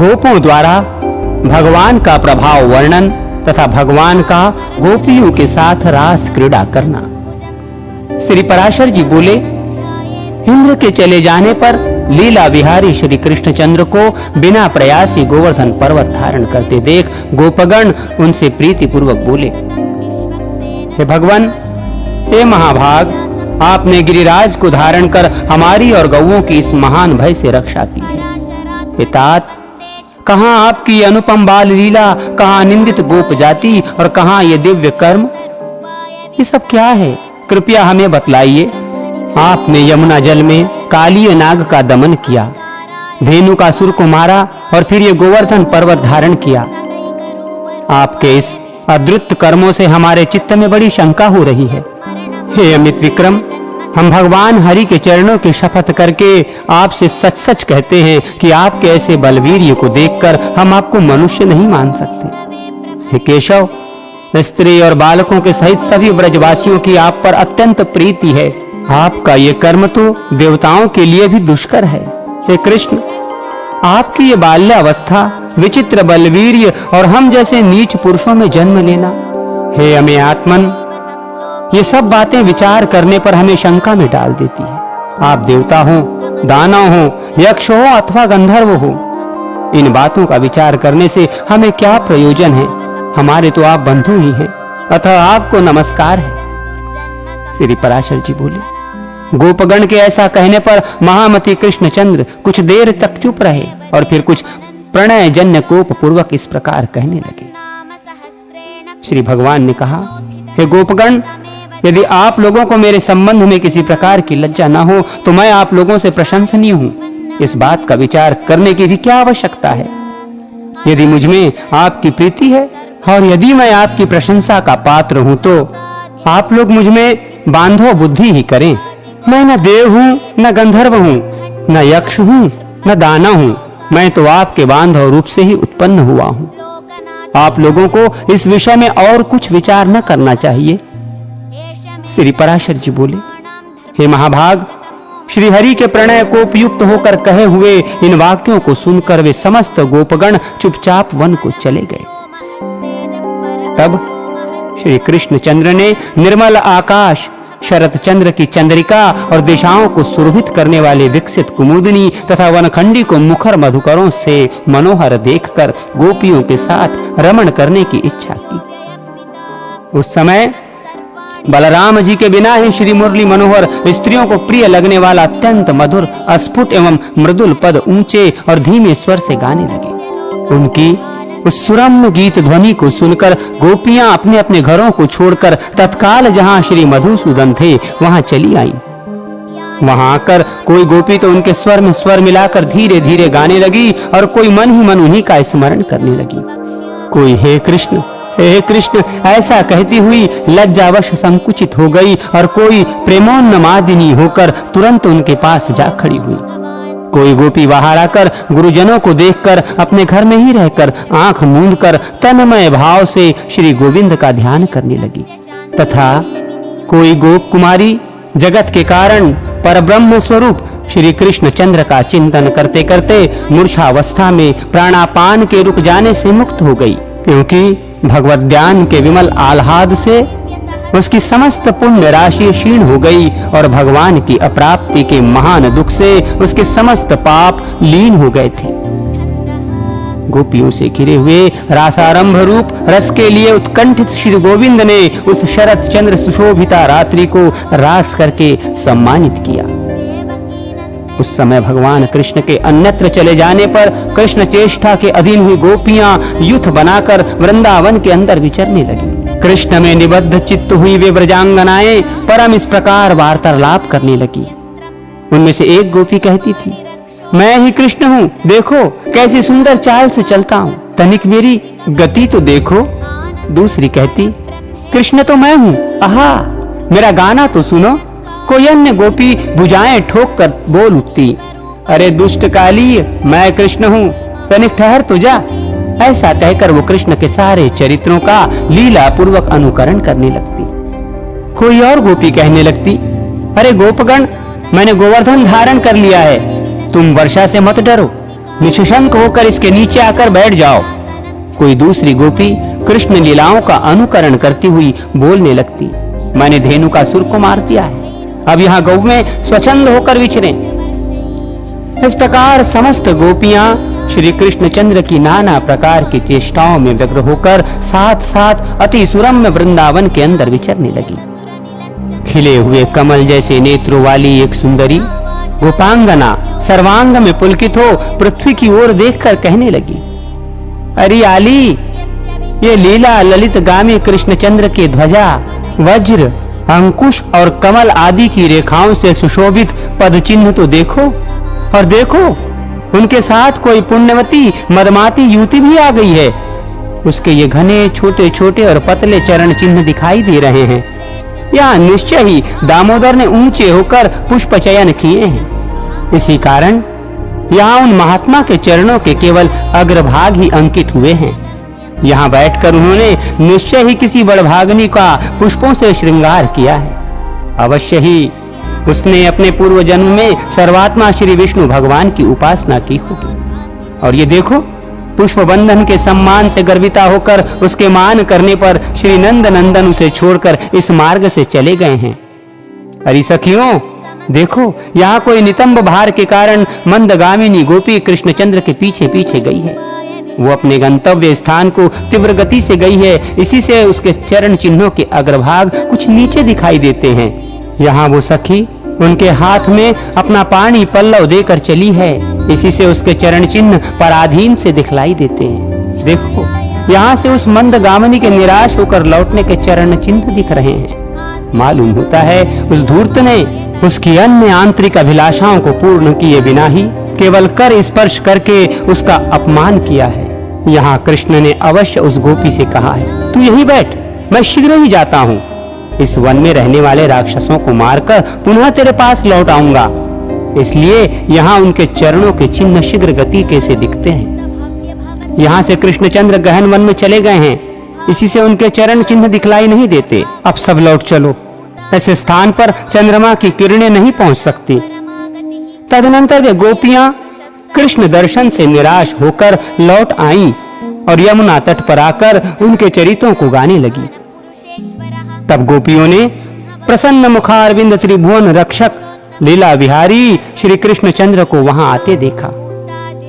गोपों द्वारा भगवान का प्रभाव वर्णन तथा भगवान का गोपियों के साथ रास क्रीड़ा करना। श्री पराशर जी बोले, इंद्र के चले जाने पर लीला विहारी श्री कृष्णचंद्र को बिना प्रयास ही गोवर्धन पर्वत धारण करते देख गोपगण उनसे प्रीति पूर्वक बोले, हे भगवान, हे महाभाग, आपने गिरिराज को धारण कर हमारी और गौओं की इस महान भय से रक्षा की है। हे तात, कहां आपकी ये अनुपम बाल लीला, कहां निंदित गोप जाति और कहां ये दिव्य कर्म? ये सब क्या है, कृपया हमें बतलाइए। आपने यमुना जल में कालीय नाग का दमन किया, धेनुकासुर को मारा और फिर ये गोवर्धन पर्वत धारण किया। आपके इस अद्भुत कर्मों से हमारे चित्त में बड़ी शंका हो रही है। हे अमित विक्रम, हम भगवान हरि के चरणों की शपथ करके आपसे सच सच कहते हैं कि आपके ऐसे बलवीर्य को देखकर हम आपको मनुष्य नहीं मान सकते। हे केशव, स्त्री और बालकों के सहित सभी ब्रजवासियों की आप पर अत्यंत प्रीति है। आपका ये कर्म तो देवताओं के लिए भी दुष्कर है। हे कृष्ण, आपकी ये बाल्यावस्था, विचित्र बलवीर्य और हम जैसे नीच पुरुषों में जन्म लेना, हे अमे आत्मन, ये सब बातें विचार करने पर हमें शंका में डाल देती है। आप देवता हो, दानव हो, यक्ष हो अथवा गंधर्व हो, इन बातों का विचार करने से हमें क्या प्रयोजन है? हमारे तो आप बंधु ही हैं, अतः आपको नमस्कार है। श्री पराशर जी बोले, गोपगण के ऐसा कहने पर महामती कृष्णचंद्र कुछ देर तक चुप रहे और फिर कुछ प्रणय जन्य कोप पूर्वक इस प्रकार कहने लगे। श्री भगवान ने कहा, हे गोपगण, यदि आप लोगों को मेरे संबंध में किसी प्रकार की लज्जा न हो तो मैं आप लोगों से प्रशंसनीय हूं। इस बात का विचार करने की भी क्या आवश्यकता है? यदि मुझमें आपकी प्रीति है और यदि मैं आपकी प्रशंसा का पात्र हूं तो आप लोग मुझमें बांधो बुद्धि ही करें। मैं न देव हूं, न गंधर्व हूं, न यक्ष हूं, न दानव हूं। मैं तो आपके बांधव रूप से ही उत्पन्न हुआ हूं। आप लोगों को इस विषय में और कुछ विचार न करना चाहिए। श्री पराशर जी बोले, हे महाभाग, श्री हरि के प्रणय को उपयुक्त होकर कहे हुए इन वाक्यों को सुनकर वे समस्त गोपगण चुपचाप वन को चले गए। तब श्री कृष्णचंद्र ने निर्मल आकाश, शरत चंद्र की चंद्रिका और दिशाओं को सुरभित करने वाले विकसित कुमुदिनी तथा वनखंडी को मुखर मधुकरों से मनोहर देखकर गोपियों के साथ रमण करने की इच्छा की। उस समय बलराम जी के बिना ही श्री मुरली मनोहर स्त्रियों को प्रिय लगने वाला अत्यंत मधुर, अस्फुट एवं मृदुल पद ऊंचे और धीमे स्वर से गाने लगे। उनकी उस सुरम्य गीत ध्वनि को सुनकर गोपियां अपने अपने घरों को छोड़कर तत्काल जहां श्री मधुसूदन थे वहां चली आईं। वहां आकर कोई गोपी तो उनके स्वर में स्वर मिलाकर धीरे धीरे गाने लगी और कोई मन ही मन उन्हीं का स्मरण करने लगी। कोई हे कृष्ण ऐसा कहती हुई लज्जावश संकुचित हो गई और कोई प्रेमोन्मादिनी होकर तुरंत उनके पास जा खड़ी हुई। कोई गोपी बाहर आकर गुरुजनों को देखकर अपने घर में ही रहकर आंख मूंदकर तन्मय भाव से श्री गोविंद का ध्यान करने लगी। तथा कोई गोप कुमारी जगत के कारण परब्रह्म स्वरूप श्री कृष्णचंद्र का चिंतन करते करते मूर्छावस्था में प्राणापान के रुक जाने से मुक्त हो गई, क्योंकि भगवत ज्ञान के विमल आह्लाद से उसकी समस्त पुण्य राशि क्षीण हो गई और भगवान की अप्राप्ति के महान दुख से उसके समस्त पाप लीन हो गए थे। गोपियों से घिरे हुए रासारंभ रूप रस के लिए उत्कंठित श्री गोविंद ने उस शरत चंद्र सुशोभिता रात्रि को रास करके सम्मानित किया। उस समय भगवान कृष्ण के अन्यत्र चले जाने पर कृष्ण चेष्टा के अधीन हुई गोपियां युथ बनाकर वृंदावन के अंदर विचरने लगी। कृष्ण में निबद्ध चित्त हुई वे ब्रजांगनाएं परम इस प्रकार वार्तालाप करने लगी। उनमें से एक गोपी कहती थी, मैं ही कृष्ण हूँ, देखो कैसी सुंदर चाल से चलता हूँ, तनिक मेरी गति तो देखो। दूसरी कहती, कृष्ण तो मैं हूँ, आहा मेरा गाना तो सुनो। कोई अन्य गोपी भुजाएं ठोक कर बोल उठती, अरे दुष्ट काली, मैं कृष्ण हूँ, तनिक ठहर तो जा। ऐसा कहकर वो कृष्ण के सारे चरित्रों का लीला पूर्वक अनुकरण करने लगती। कोई और गोपी कहने लगती, अरे गोपगण, मैंने गोवर्धन धारण कर लिया है, तुम वर्षा से मत डरो, निशंक होकर इसके नीचे आकर बैठ जाओ। कोई दूसरी गोपी कृष्ण लीलाओं का अनुकरण करती हुई बोलने लगती, मैंने धेनु का सुर को मार दिया है, अब यहाँ गौ में स्वच्छंद होकर विचरें। इस प्रकार समस्त गोपियां श्री कृष्णचंद्र की नाना प्रकार की चेष्टाओं में व्यग्र होकर साथ साथ अति सुरम्य वृंदावन के अंदर विचरने लगी। खिले हुए कमल जैसे नेत्रों वाली एक सुंदरी गोपांगना सर्वांग में पुलकित हो पृथ्वी की ओर देखकर कहने लगी, अरे आली, ये लीला ललित गामी कृष्णचंद्र के ध्वजा, वज्र, अंकुश और कमल आदि की रेखाओं से सुशोभित पद चिन्ह तो देखो, और देखो उनके साथ कोई पुण्यवती मदमाती युवती भी आ गई है। उसके ये घने छोटे छोटे और पतले चरण चिन्ह दिखाई दे रहे हैं। यहाँ निश्चय ही दामोदर ने ऊंचे होकर पुष्प चयन किए हैं। इसी कारण यहाँ उन महात्मा के चरणों के केवल अग्रभाग ही अंकित हुए हैं। यहाँ बैठकर उन्होंने निश्चय ही किसी बड़भागनी का पुष्पों से श्रृंगार किया है। अवश्य ही उसने अपने पूर्व जन्म में सर्वात्मा श्री विष्णु भगवान की उपासना की होगी। और ये देखो, पुष्प बंधन के सम्मान से गर्विता होकर उसके मान करने पर श्री नंद नंदन उसे छोड़कर इस मार्ग से चले गए हैं। अरे सखियों, देखो यहाँ कोई नितंब भार के कारण मंदगामिनी गोपी कृष्णचंद्र के पीछे पीछे गई है। वो अपने गंतव्य स्थान को तीव्र गति से गई है, इसी से उसके चरण चिन्हों के अग्रभाग कुछ नीचे दिखाई देते हैं। यहाँ वो सखी उनके हाथ में अपना पानी पल्लव देकर चली है, इसी से उसके चरण चिन्ह पराधीन से दिखलाई देते हैं। देखो, यहाँ से उस मंदगामिनी के निराश होकर लौटने के चरण चिन्ह दिख रहे हैं। मालूम होता है उस धूर्त ने उसकी अन्य आंतरिक अभिलाषाओं को पूर्ण किए बिना ही केवल कर स्पर्श करके उसका अपमान किया है। यहाँ कृष्ण ने अवश्य उस गोपी से कहा है, तू यहीं बैठ, मैं शीघ्र ही जाता हूँ। इस वन में रहने वाले राक्षसों को मारकर पुनः तेरे पास लौट आऊंगा। इसलिए यहाँ उनके चरणों के चिन्ह शीघ्र गति के से दिखते हैं। यहाँ से कृष्णचंद्र गहन वन में चले गए हैं, इसी से उनके चरण चिन्ह दिखलाई नहीं देते। अब सब लौट चलो, ऐसे स्थान पर चंद्रमा की किरणें नहीं पहुंच सकती। तदनंतर वे गोपियां कृष्ण दर्शन से निराश होकर लौट आईं और यमुना तट पर आकर उनके चरितों को गाने लगी। तब गोपियों ने प्रसन्न मुखारविंद त्रिभुवन रक्षक लीला विहारी श्री कृष्णचंद्र को वहां आते देखा।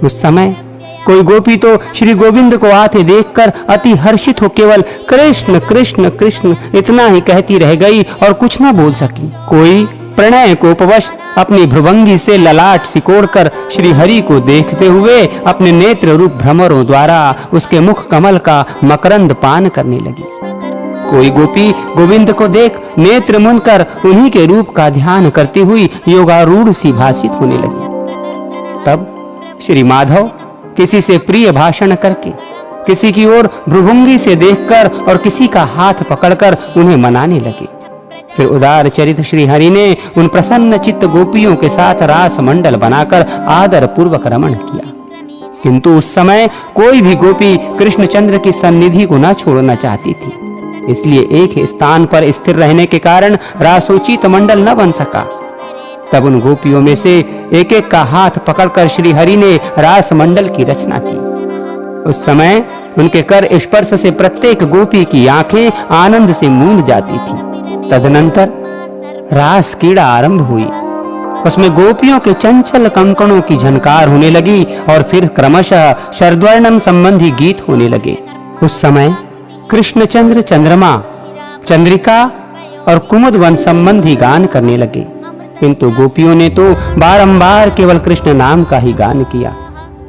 उस समय कोई गोपी तो श्री गोविंद को आते देखकर अति हर्षित हो केवल कृष्ण कृष्ण कृष्ण इतना ही कहती रह गई और कुछ न बोल सकी। कोई प्रणय कोपवश अपनी भ्रुभंगी से ललाट सिकोड़कर श्री हरि को देखते हुए अपने नेत्र रूप भ्रमरों द्वारा उसके मुख कमल का मकरंद पान करने लगी। कोई गोपी गोविंद को देख नेत्र मुनकर उन्हीं के रूप का ध्यान करती हुई योगारूढ़ सी भाषित होने लगी। तब श्री माधव किसी से प्रिय भाषण करके, किसी की ओर भ्रुभंगी से देखकर और किसी का हाथ पकड़कर उन्हें मनाने लगे। फिर उदार चरित श्री हरि ने उन प्रसन्न चित्त गोपियों के साथ रास मंडल बनाकर आदर पूर्वक रमण किया। किंतु उस समय कोई भी गोपी कृष्णचंद्र की सन्निधि को न छोड़ना चाहती थी, इसलिए एक ही स्थान पर स्थिर रहने के कारण रासोचित मंडल न बन सका। तब उन गोपियों में से एक एक का हाथ पकड़कर श्री हरि ने रास मंडल की रचना की। उस समय उनके कर स्पर्श से प्रत्येक गोपी की आंखें आनंद से मूंद जाती थी। तदनंतर रास क्रीड़ा आरंभ हुई। उसमें गोपियों के चंचल कंकणों की झनकार होने लगी और फिर क्रमशः शरद्वर्णन संबंधी गीत होने लगे। उस समय कृष्णचंद्र चंद्रमा, चंद्रिका और कुमुदवन संबंधी गान करने लगे, किंतु गोपियों ने तो बारंबार केवल कृष्ण नाम का ही गान किया।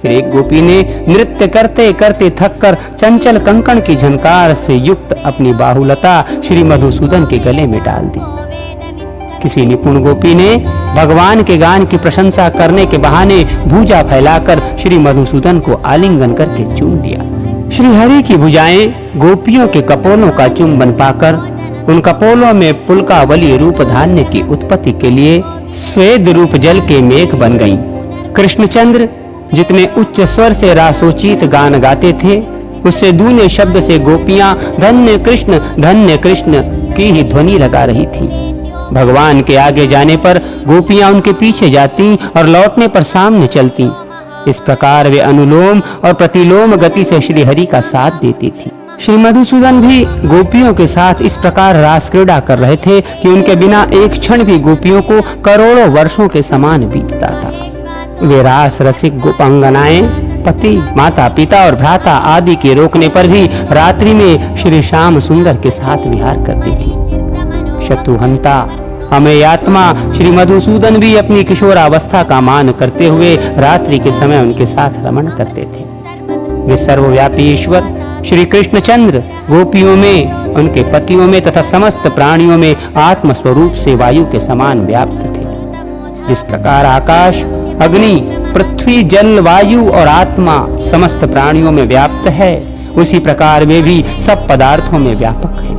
फिर एक गोपी ने नृत्य करते करते थककर चंचल कंकण की झनकार से युक्त अपनी बाहुलता श्री मधुसूदन के गले में डाल दी। किसी निपुण गोपी ने भगवान के गान की प्रशंसा करने के बहाने भुजा फैलाकर श्री मधुसूदन को आलिंगन करके चूम लिया। श्री हरि की भुजाएं गोपियों के कपोलों का चुंबन पाकर उन कपोलों में पुलकावली रूप धान्य की उत्पत्ति के लिए स्वेद रूप जल के मेघ बन गईं। कृष्णचंद्र जितने उच्च स्वर से रासोचित गान गाते थे, उससे दूने शब्द से गोपियां धन्य कृष्ण की ही ध्वनि लगा रही थी। भगवान के आगे जाने पर गोपियां उनके पीछे जाती और लौटने पर सामने चलती। इस प्रकार वे अनुलोम और प्रतिलोम गति से श्री हरि का साथ देती थी। श्री मधुसूदन भी गोपियों के साथ इस प्रकार रास क्रीड़ा कर रहे थे कि उनके बिना एक क्षण भी गोपियों को करोड़ों वर्षों के समान बीतता था। वे रास रसिक गोपांगनाएं पति, माता, पिता और भ्राता आदि के रोकने पर भी रात्रि में श्री श्याम सुंदर के साथ विहार करती थी। शत्रुहंता अमेयात्मा श्री मधुसूदन भी अपनी किशोरावस्था का मान करते हुए रात्रि के समय उनके साथ रमण करते थे। वे सर्वव्यापी ईश्वर श्री कृष्णचंद्र गोपियों में, उनके पतियों में तथा समस्त प्राणियों में आत्म स्वरूप से वायु के समान व्याप्त थे। जिस प्रकार आकाश, अग्नि, पृथ्वी, जल, वायु और आत्मा समस्त प्राणियों में व्याप्त है, उसी प्रकार वे भी सब पदार्थों में व्यापक हैं।